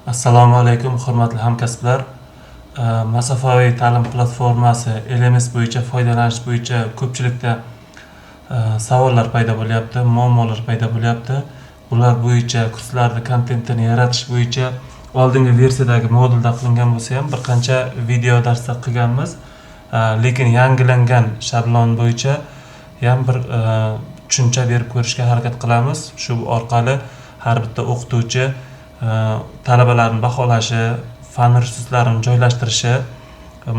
Assalomu alaykum, hurmatli hamkasblar. Masofaviy ta'lim platformasi LMS bo'yicha foydalanish bo'yicha ko'pchilikda savollar paydo bo'lyapti, muammolar paydo bo'lyapti. Bular bo'yicha kurslarni kontentini yaratish bo'yicha oldingi versiyadagi modulda qilingan bo'lsa ham bir qancha video darslar qilganmiz. Lekin yangilangan shablon bo'yicha ham bir tushuncha berib ko'rishga harakat qilamiz. Shu orqali har bitta o'qituvchi talabalarni baholashi, fan resurslarini joylashtirishi,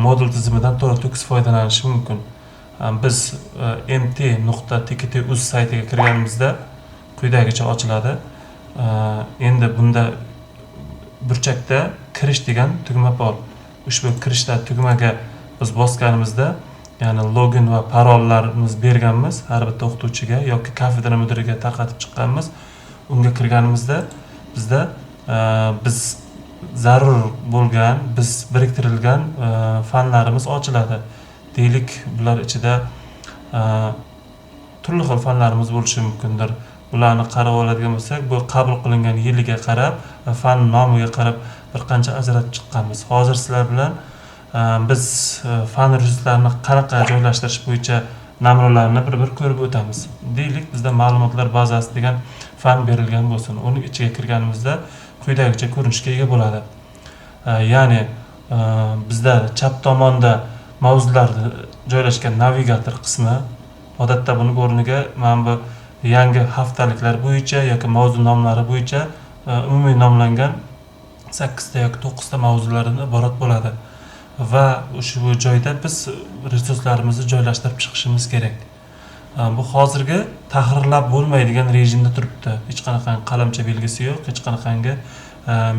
modul tizimidan to'la-to'kis foydalanishi mumkin. Biz mt.tkt.uz saytiga kirganimizda quyidagicha ochiladi. Endi bunda burchakda kirish degan tugma bor. Ushbu kirishda tugmaga biz bosganimizda, ya'ni login va parollarimiz berganmiz har bitta o'qituvchiga yoki kafedra mudiriga tarqatib chiqqanmiz. Unga kirganimizda bizda biz zarur bo'lgan, biz biriktirilgan fanlarimiz ochiladi. Deylik, bular ichida turli xil fanlarimiz bo'lishi mumkindir. Bularni qarab oladigan bo'lsak, bu qabul qilingan yiliga qarab, fan nomiga qarab bir qancha ajratib chiqqanmiz. Hozir sizlar bilan biz fan resurslarini qanaqa joylashtirish bo'yicha namunalarni bir-bir ko'rib o'tamiz. Deylik, bizda ma'lumotlar bazasi degan fan berilgan bo'lsin. Uning ichiga kirganimizda quyidagicha ko'rinishga ega bo'ladi. Ya'ni bizda chap tomonda mavzularni joylashgan navigator qismi, odatda buni o'rniga mana bu yangi haftaliklar bo'yicha yoki mavzu nomlari bo'yicha umumiy nomlangan 8 ta yoki 9 ta mavzulardan iborat bo'ladi. Va ushbu joyda biz resurslarimizni joylashtirib chiqishimiz kerak. Bu hozirgi tahrirlab bo'lmaydigan rejimda turibdi. Hech qanaqangi qalamcha belgisi yo'q, hech qanaqangi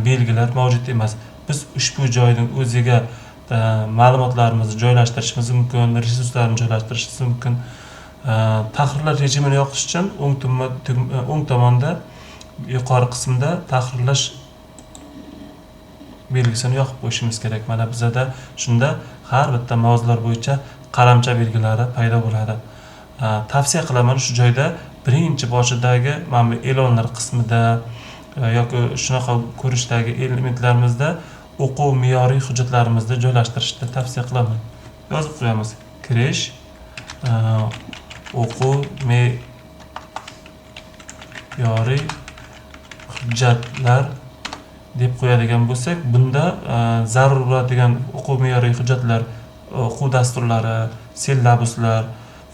belgilar mavjud emas. Biz ushbu joyning o'ziga ma'lumotlarimizni joylashtirishimiz mumkin, resurslarni joylashtirishimiz mumkin. Tahrirlash rejimini yoqish uchun o'ng tomonda yuqori qismda tahrirlash belgisini yoqib qo'yishimiz kerak. Mana bizda shunda har bitta mavzular bo'yicha qalamcha belgilari paydo bo'ladi. Tavsiya qilaman shu joyda birinchi boshidagi mana bu e'lonlar qismida yoki shunaqa ko'rishdagi elementlarimizda o'quv me'yoriy hujjatlarimizni joylashtirishni tavsiya qilaman. Yozib qo'yamiz. Kirish o'quv me'yoriy hujjatlar deb qo'yadigan bo'lsak, bunda zarur bo'ladigan o'quv me'yoriy hujjatlar, o'quv dasturlari, sillabuslar,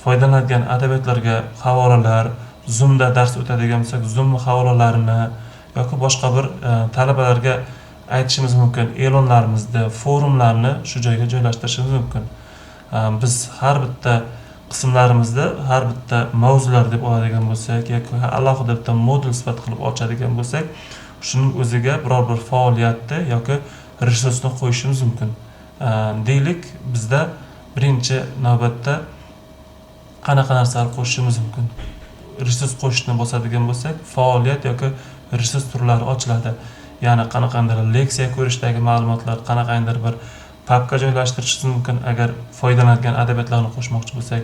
foydalanadigan adabiyotlarga havolalar, Zoomda dars o'tadigan bo'lsak, Zoom havolalarini yoki boshqa bir talabalarga aytishimiz mumkin e'lonlarimizni, forumlarni shu joyga joylashtirishimiz mumkin. Biz har bitta qismlarimizda har bitta mavzular deb oladigan bo'lsak yoki alohida bitta modul sifat qilib ochadigan bo'lsak, shuning o'ziga biror bir faoliyatni yoki resursni qo'yishimiz mumkin. Deylik, bizda birinchi navbatda qanaqa narsalar qo'shishimiz mumkin? Resurs qo'shishni bosadigan bo'lsak, faoliyat yoki resurs turlari ochiladi. Ya'ni qanaqandir leksiya ko'rishdagi ma'lumotlar, qanaqandir bir papka joylashtirishimiz mumkin agar foydalanadigan adabiyotlarni qo'shmoqchi bo'lsak.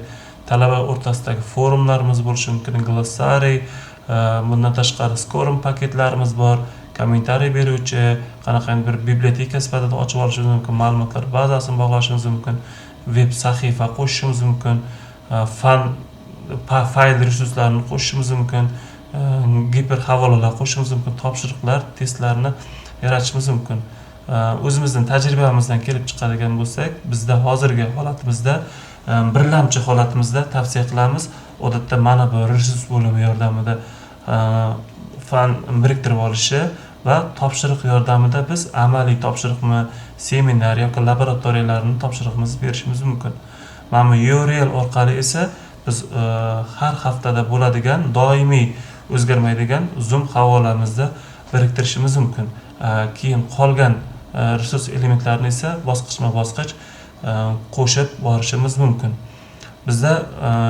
Talaba o'rtasidagi forumlarimiz bo'lishi mumkin, glossariy, bundan tashqari skorum paketlarimiz bor, kommentariy beruvchi, qanaqandir bir biblioteka sifatida ochib olishimiz mumkin, ma'lumotlar bazasini bog'lashimiz mumkin, veb sahifa qo'shishimiz mumkin, fan fayl resurslarini qo'shishimiz mumkin, giper havolalar qo'shishimiz mumkin, topshiriqlar, testlarni yaratishimiz mumkin. O'zimizning tajribamizdan kelib chiqadigan bo'lsak, bizda hozirgi holatimizda, birlamchi holatimizda tavsiya qilamiz, odatda mana bu resurs bo'limi yordamida fan biriktirib olishi va topshiriq yordamida biz amaliy topshiriqni, seminar yoki laboratoriyalarni topshiriqimizni berishimiz mumkin. Mana bu URL orqali esa biz har haftada bo'ladigan, doimiy o'zgarmaydigan Zoom havolamizni biriktirishimiz mumkin. Keyin qolgan resurs elementlarini esa bosqichma-bosqich qo'shib borishimiz mumkin. Bizda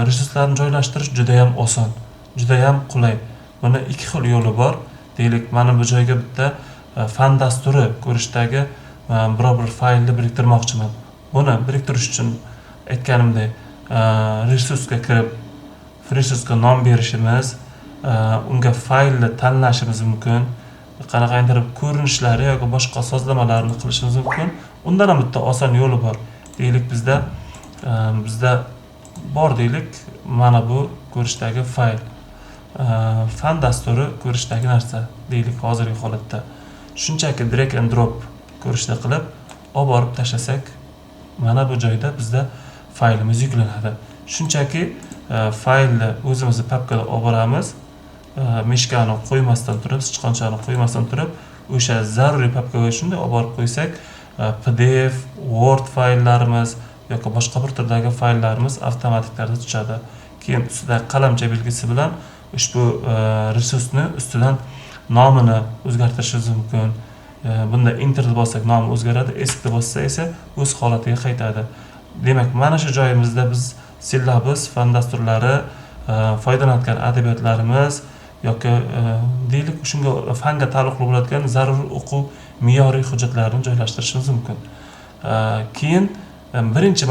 resurslarni joylashtirish juda ham oson, juda ham qulay. Buni ikki xil yo'li bor. Deylik, mana bu joyga bitta fan dasturi ko'rishdagi biror bir faylni biriktirmoqchiman. Buni biriktirish uchun aytganimdek, resursga kirib, resursga nom berishimiz, unga faylni tanlashimiz mumkin. qanaqandir ko'rinishlari yoki boshqa sozlamalarni qilishimiz mumkin. Undan ham bitta oson yo'li bor. Deylik bizda bor deylik, mana bu ko'rishdagi fayl. Fan dasturi ko'rishdagi narsa deylik hozirgi holatda. Shunchaki drag and drop ko'rishda qilib olib borib tashlasak, mana bu joyda bizda faylimiz yuklanadi. Shunchaki faylni o'zimizni papkada olib boramiz. Mishkani qo'ymasdan turib, sichqonchani qo'ymasdan turib, o'sha zaruriy papkaga shunday olib borib qo'ysak, PDF, Word fayllarimiz yoki boshqa bir turdagi fayllarimiz avtomatik tarzda tushadi. Keyin ustida qalamcha belgisi bilan ushbu resursni ustidan nomini o'zgartirishimiz mumkin. Bunda enter deb bossak nomi o'zgaradi, esc deb bossa esa o'z holatiga qaytadi. Demak, mana shu joyimizda biz syllabus, fan dasturlari, foydalanayotgan adabiyotlarimiz yoki deylik shunga fanga taalluqli bo'ladigan zarur o'quv me'yoriy hujjatlarini joylashtirishimiz mumkin. Keyin birinchi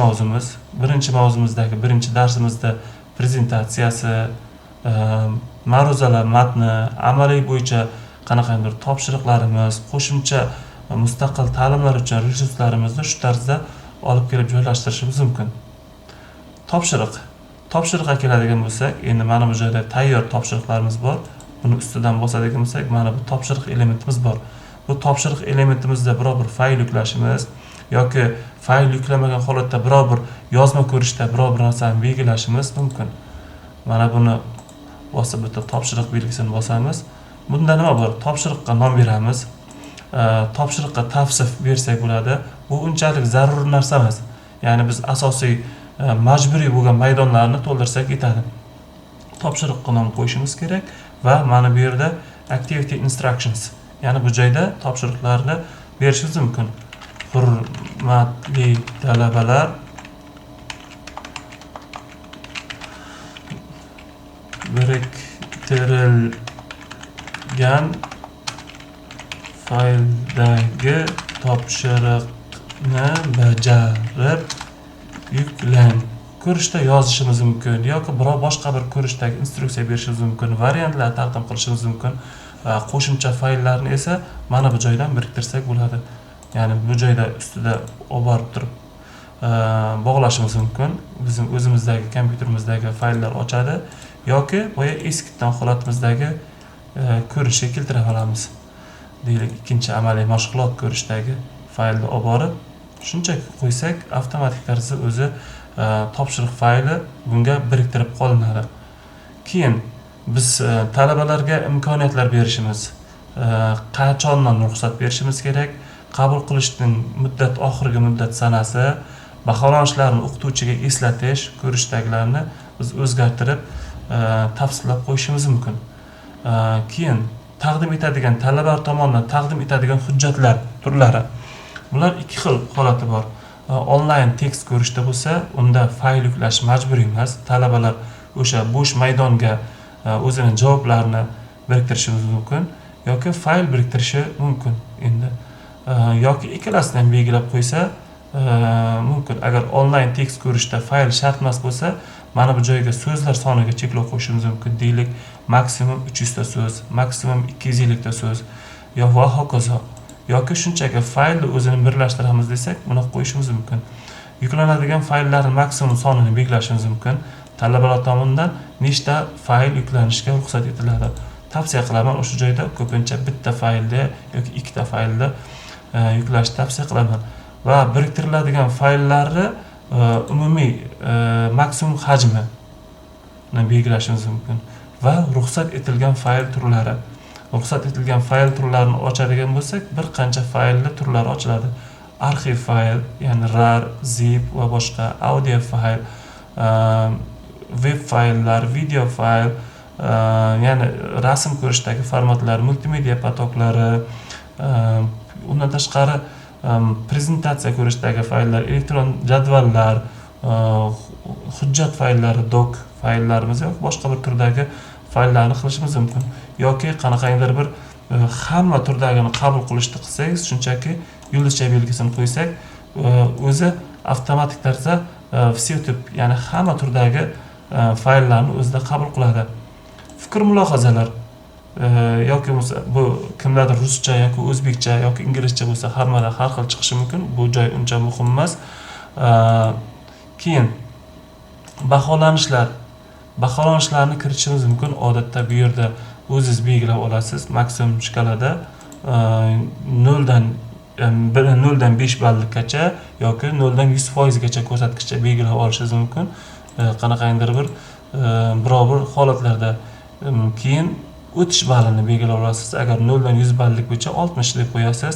mavzumuzdagi birinchi darsimizda prezentatsiyasi, ma'ruzalar matni, amaliy bo'yicha qanaqandir topshiriqlarimiz, qo'shimcha mustaqil ta'limlar uchun resurslarimizni shu tarzda olib kelib joylashtirishimiz mumkin. Topshiriqqa keladigan bo'lsak, endi mana bu joyda tayyor topshiriqlarimiz bor. Buni ustidan bosadigan bo'lsak, mana bu topshiriq elementimiz bor. Bu topshiriq elementimizda biror bir fayl yuklashimiz yoki fayl yuklamagan holatda biror bir yozma ko'rishda biror bir narsani belgilashimiz mumkin. Mana buni bosib bitta topshiriq belgisini bosamiz. Bunda nima bor? Topshiriqqa nom beramiz. Topshiriqqa tavsif bersak bo'ladi. Bu unchalik zarur narsa emas. Ya'ni biz asosiy majburiy bo'lgan maydonlarni to'ldirsak yetadi. Topshiriqqa nom qo'yishimiz kerak va mana bu yerda activity instructions, ya'ni bu joyda topshiriqlarni berishimiz mumkin. Hurmatli talabalar, biriktirilgan fayldagi topshiriqni bajarib yuklang. Ko'rishda yozishimiz mumkin yoki biror boshqa bir ko'rishdagi instruksiya berishimiz mumkin, variantlar taqdim qilishimiz mumkin va qo'shimcha fayllarni esa mana bu joydan biriktirsak bo'ladi. Ya'ni bu joyda ustida olib borib turib bog'lashimiz mumkin. Bizim o'zimizdagi kompyuterimizdagi fayllar ochadi yoki boya eskitgan holatimizdagi ko'rishga keltira olamiz. Deylik, ikkinchi amaliy mashg'ulot ko'rishdagi faylni olib borib shunchaki qo'ysak, avtomatik tarzda o'zi topshiriq fayli bunga biriktirib qolinadi. Keyin biz talabalarga imkoniyatlar berishimiz, qachondan ruxsat berishimiz kerak, qabul qilishning oxirgi muddat sanasi, baholanishlarni o'qituvchiga eslatish, ko'rishdagilarni biz o'zgartirib, tafsillab qo'yishimiz mumkin. Keyin taqdim etadigan talabalar tomonidan taqdim etadigan hujjatlar turlari. Bular ikki xil holati bor. Onlayn tekst ko'rishda bo'lsa, unda fayl yuklash majburiy emas. Talabalar o'sha bo'sh maydonga o'zini javoblarini biriktirishimiz mumkin yoki fayl biriktirishi mumkin. Endi yoki ikkalasini ham belgilab qo'ysa mumkin. Agar onlayn tekst ko'rishda fayl shart emas bo'lsa, mana bu joyga so'zlar soniga cheklov qo'yishimiz mumkin. Deylik, maksimum 300 ta so'z, maksimum 250 ta so'z va hokazo. Yoki shunchaki faylni o'zini birlashtiramiz desak, buni qo'yishimiz mumkin. Yuklanadigan fayllarning maksimum sonini belgilashimiz mumkin. Talabalar tomonidan nechta fayl yuklanishga ruxsat etiladi. Tavsiya qilaman o'sha joyda ko'pincha bitta faylda yoki ikkita faylda yuklashni tavsiya qilaman. Va biriktiriladigan fayllarni umumiy maksimum hajmi belgilashimiz mumkin va ruxsat etilgan fayl turlari. Ruxsat etilgan fayl turlarini ochadigan bo'lsak, bir qancha fayllar turlari ochiladi. Arxiv fayl, ya'ni RAR, zip va boshqa, audio fayl, web fayllar, video fayl, ya'ni rasm ko'rishdagi formatlar, multimedia potoklari, undan tashqari prezentatsiya ko'rishdagi fayllar, elektron jadvallar, hujjat fayllari, doc fayllarimiz yoki boshqa bir turdagi fayllarni qilishimiz mumkin. Yoki qanaqangidir bir hamma turdagini qabul qilishni qilsangiz, shunchaki yulduzcha belgisini qo'ysak, o'zi avtomatik tarzda все tip, ya'ni hamma turdagi fayllarni o'zida qabul qiladi. Fikr mulohazalar. yoki bo'lsa bu kimdadir ruscha yoki o'zbekcha yoki inglizcha bo'lsa hammada har xil chiqishi mumkin. Bu joy uncha muhim emas. Keyin baholanishlarni kiritishimiz mumkin. Odatda bu yerda o'zingiz belgilab olasiz. Maksimum shkalada 0 dan 5 ballikgacha yoki 0 dan 100% gacha ko'rsatkichda belgilab olishingiz mumkin. Qanaqangidir biror bir holatlarda keyin o'tish ballini belgilab olasiz. Agar 0 dan 100 ballik bo'yicha 60 deb qo'yasiz.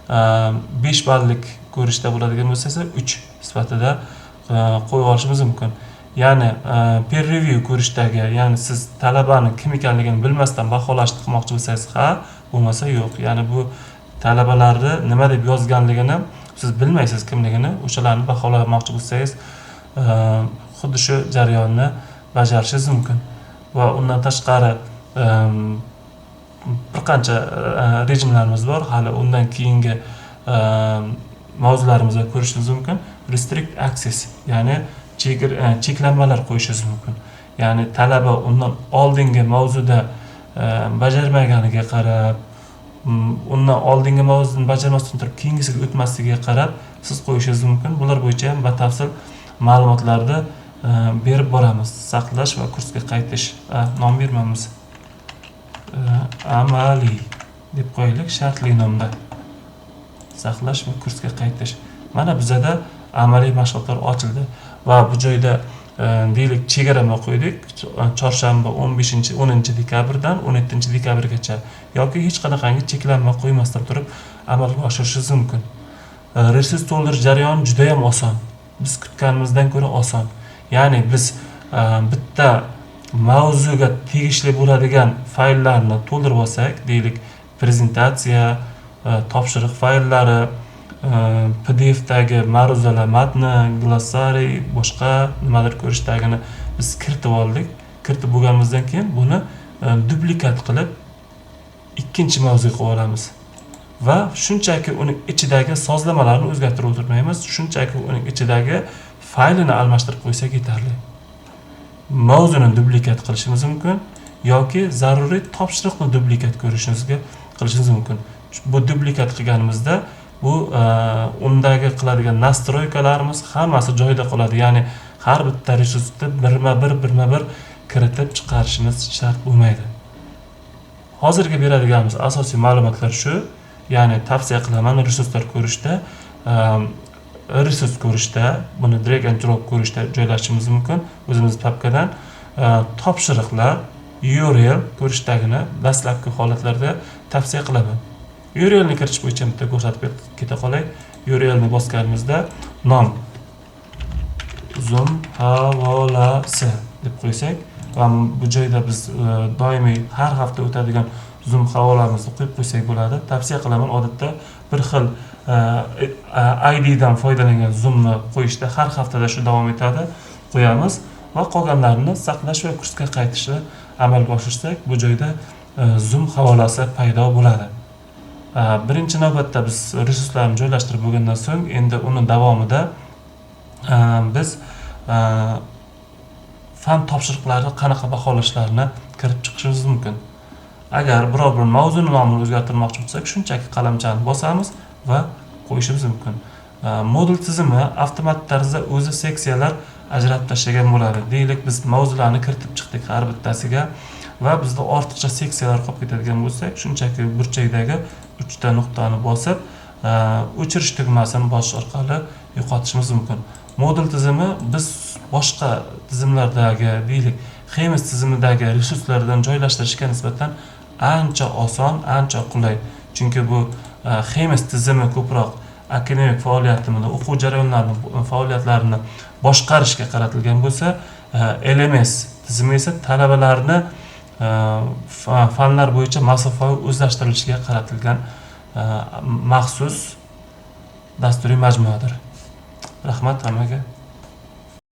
5 ballik ko'rishda bo'ladigan bo'lsa esa 3 sifatida qo'yib olishimiz mumkin. Ya'ni peer review ko'rishdagi, ya'ni siz talabani kim ekanligini bilmasdan baholashni qilmoqchi bo'lsangiz ha, bo'lmasa yo'q. Ya'ni bu talabalarni nima deb yozganligini siz bilmaysiz kimligini, o'shalarni baholamoqchi bo'lsangiz xuddi shu jarayonni bajarishingiz mumkin. Va undan tashqari bir qancha rejimlarimiz bor. Hali undan keyingi mavzularimizda ko'rishingiz mumkin. Restrict access, ya'ni cheklanmalar qo'yishingiz mumkin. Ya'ni talaba undan oldingi mavzuda bajarmaganiga qarab, undan oldingi mavzuni bajarmasdan turib keyingisiga o'tmasligiga qarab siz qo'yishingiz mumkin. Bular bo'yicha ham batafsil ma'lumotlarni berib boramiz. Saqlash va kursga qaytish. Nom bermamiz. Amaliy deb qo'yaylik, shartli nomda. Saqlash va kursga qaytish. Mana bizada amaliy mashg'ulotlar ochildi va bu joyda deylik chegarama qo'ydik. Chorshanba 10 dekabrdan 17 dekabrgacha yoki hech qanaqangi cheklanma qo'ymasdan turib amalga oshirishingiz mumkin. Resurs to'ldirish jarayoni juda ham oson. Biz kutganimizdan ko'ra oson. Ya'ni biz bitta mavzuga tegishli bo'ladigan fayllarni to'ldirib olsak, deylik prezentatsiya, topshiriq fayllari, PDFdagi ma'ruzalar matni, glossariy, boshqa nimadir ko'rishdagini biz kiritib oldik. Kiritib bo'lganimizdan keyin buni duplikat qilib ikkinchi mavzuga qo'yib olamiz. Va shunchaki uning ichidagi sozlamalarni o'zgartirib o'tirmaymiz. Shunchaki uning ichidagi faylini almashtirib qo'ysak yetarli. Mavzuni duplikat qilishimiz mumkin yoki zaruriy topshiriqni duplikat qilishingiz mumkin. Bu duplikat qilganimizda bu undagi qiladigan nastroykalarimiz hammasi joyida qoladi. Ya'ni har bitta resursni birma-bir kiritib chiqarishimiz shart bo'lmaydi. Hozirga beradiganimiz asosiy ma'lumotlar shu. Ya'ni tavsiya qilaman resurslar ko'rishda, buni drag and drop ko'rishda joylashimiz mumkin. O'zimiz papkadan topshiriqlar, URL ko'rishdagini dastlabki holatlarda tavsiya qilaman. URLni kiritish bo'yicha bitta ko'rsatib keta qolay. URLni bosganimizda nom Zoom havolasi deb qo'ysak va bu joyda biz doimiy har hafta o'tadigan Zoom havolamizni qo'yib qo'ysak bo'ladi. Tavsiya qilaman, odatda bir xil ID dan foydalangan Zoomni qo'yishda har haftada shu davom etadi. Qo'yamiz va qolganlarini saqlash va kursga qaytishni amalga oshirsak, bu joyda Zoom havolasi paydo bo'ladi. Birinchi navbatda biz resurslarni joylashtirib bo'lgandan so'ng, endi uni davomida biz fan topshiriqlari qanaqa baholashlarini kirib chiqishimiz mumkin. Agar biror bir mavzuni nomini o'zgartirmoqchi bo'lsak, shunchaki qalamchani bosamiz va qo'yishimiz mumkin. Modul tizimi avtomat tarzda o'zi seksiyalar ajratib tashlagan bo'ladi. Deylik, biz mavzularni kiritib chiqdik har bittasiga va bizda ortiqcha seksiyalar qolib ketadigan bo'lsak, shunchaki burchakdagi 3 ta nuqtani bosib, o'chirish tugmasini bosish orqali yo'qotishimiz mumkin. Modul tizimi biz boshqa tizimlardagi, deylik, Hemis tizimidagi resurslardan joylashtirishga nisbatan ancha oson, ancha qulay. Chunki bu Hemis tizimi ko'proq akademik faoliyatimizni, o'quv jarayonlarini, faoliyatlarini boshqarishga qaratilgan bo'lsa, LMS tizimi esa talabalarni fanlar bo'yicha masofaviy o'zlashtirilishiga qaratilgan maxsus dasturiy majmuadir. Rahmat hammaga.